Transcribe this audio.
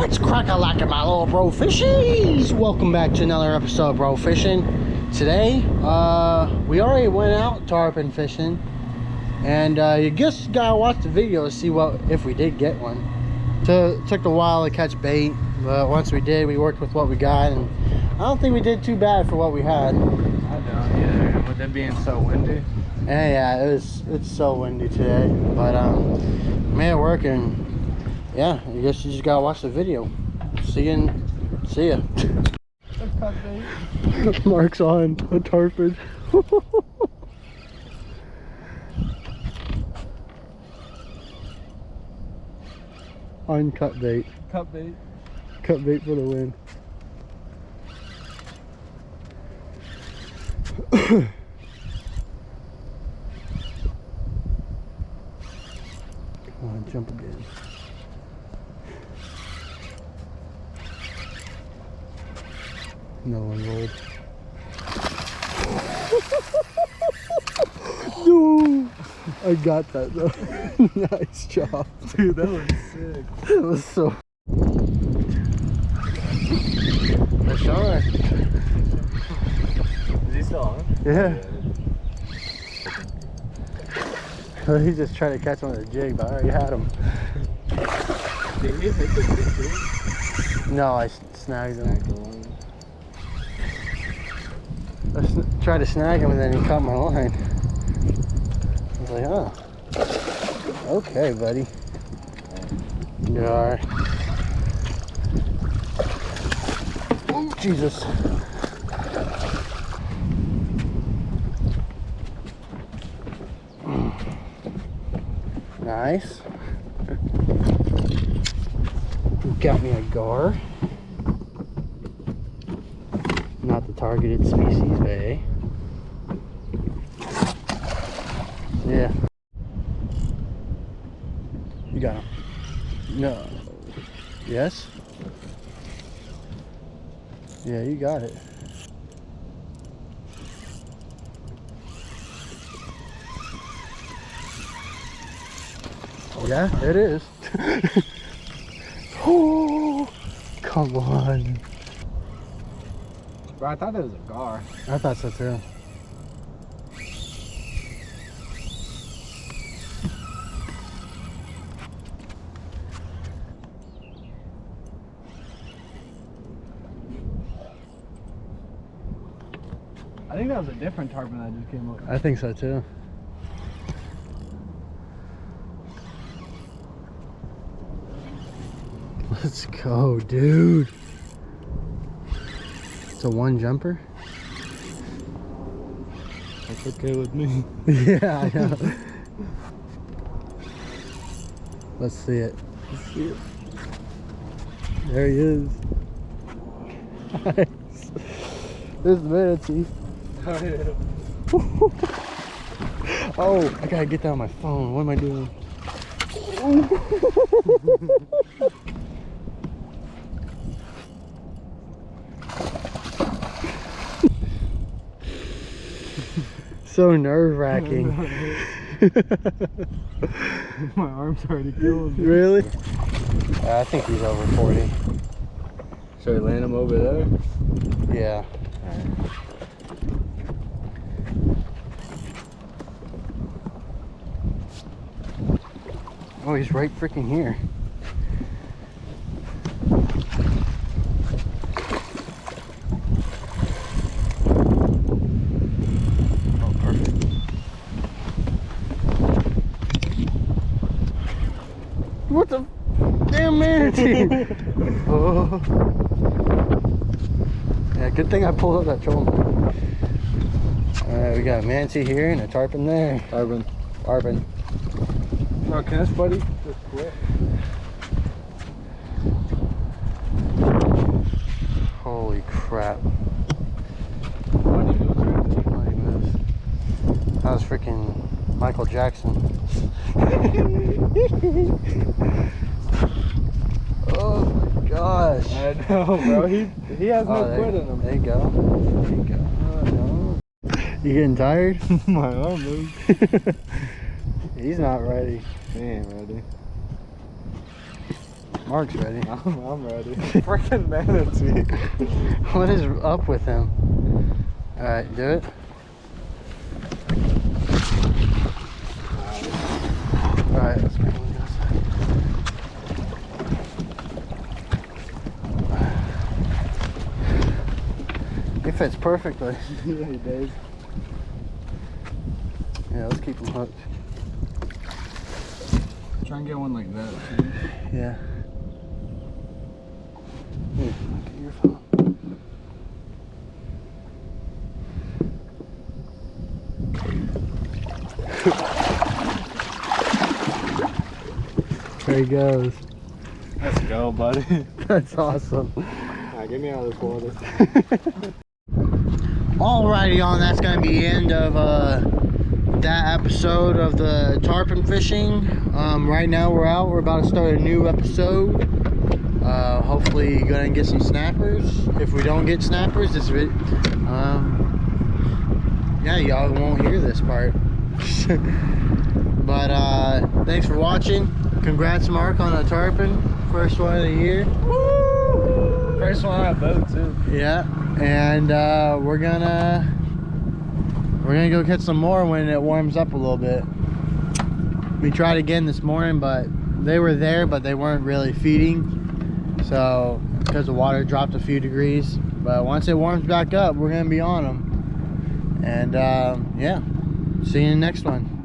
What's crack-a-lackin', my little bro fishies? Welcome back to another episode of Bro Fishing. Today, we already went out tarpon fishing, and you just gotta watch the video to see if we did get one. Took a while to catch bait, but once we did, we worked with what we got, and I don't think we did too bad for what we had. I don't either, with it being so windy. Yeah, it's so windy today, but made it work, and yeah, I guess you just gotta watch the video. See ya. Mark's on a tarpon. On cut bait. Cut bait. Cut bait for the win. Come on, jump again. No one rolled. No! I got that though. Nice job. Dude, that was sick. That was so... That's alright. Is he still on? Yeah. He just tried to catch him with a jig, but I already had him. Did he hit the big jig? No, I snagged him. I tried to snag him and then he caught my line. I was like, oh. Okay, buddy. You alright? Oh, Jesus. Nice. Got me a gar. Not the targeted species, but yeah. You got him. No. Yes? Yeah, you got it. Yeah, it is. Oh, come on. Bro, I thought it was a gar. I thought so too. I think that was a different tarpon that just came up. I think so too. Let's go, dude. It's a one jumper. That's okay with me. Yeah, I know. Let's see it. Let's see it. There he is. Nice. There's the manatee. Oh, yeah. Oh, I gotta get that on my phone. What am I doing? So nerve-wracking. My arm's already killing me. Really? I think he's over 40. Should we land him over there? Yeah. Oh, he's right freaking here. Oh, perfect. What the damn manatee? Oh. Yeah, good thing I pulled up that trolling. Alright, we got a manatee here and a tarpon there. Tarpon. Tarpon. No, can this buddy just quit? Holy crap. Why did you do it? Oh, he moves. That was freaking Michael Jackson. Oh my gosh. I know, bro. He has no quit in him. There you go. There you go. Oh, no. You getting tired? My arm moves. He's not ready. He ain't ready. Mark's ready. I'm ready. Freaking manatee. What is up with him? Alright, do it. Alright, let's bring him outside. He fits perfectly. Yeah, he does. Yeah, let's keep him hooked. Try and get one like that. Yeah. Here, get your phone. There he goes. Let's go, buddy. That's awesome. Alright, get me out of this water. Alrighty, that's gonna be the end of that episode of the tarpon fishing. Right now we're out. We're about to start a new episode. Hopefully gonna get some snappers. If we don't get snappers, yeah, y'all won't hear this part. But thanks for watching. Congrats, Mark, on a tarpon. First one of the year. Woo! First one on a boat too. Yeah, and we're gonna go catch some more when it warms up a little bit. We tried again this morning, but they were there, but they weren't really feeding. So because the water dropped a few degrees, but once it warms back up, we're gonna be on them. And yeah, see you in the next one.